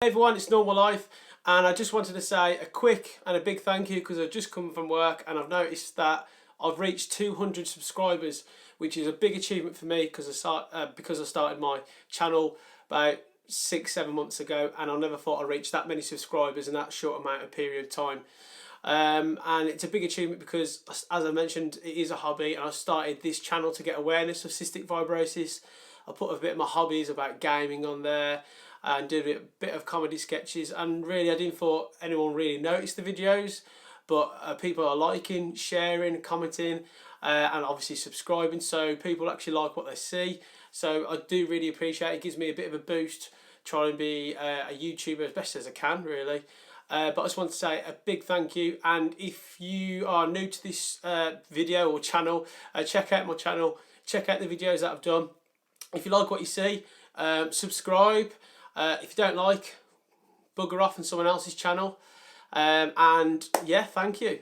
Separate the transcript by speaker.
Speaker 1: Hey everyone, it's Normal Life, and I just wanted to say a quick and a big thank you because I've just come from work and I've noticed that I've reached 200 subscribers, which is a big achievement for me because I started my channel about 6-7 months ago, and I never thought I'd reach that many subscribers in that short amount of period of time. And it's a big achievement because, as I mentioned, it is a hobby, and I started this channel to get awareness of cystic fibrosis. I put a bit of my hobbies about gaming on there and did a bit of comedy sketches, and really I didn't thought anyone really noticed the videos, but people are liking, sharing, commenting, and obviously subscribing, so people actually like what they see. So I do really appreciate it. It gives me a bit of a boost trying to be a YouTuber as best as I can, really. But I just want to say a big thank you, and if you are new to this video or channel, check out my channel, check out the videos that I've done. If you like what you see, subscribe. If you don't like, bugger off on someone else's channel. And yeah, thank you.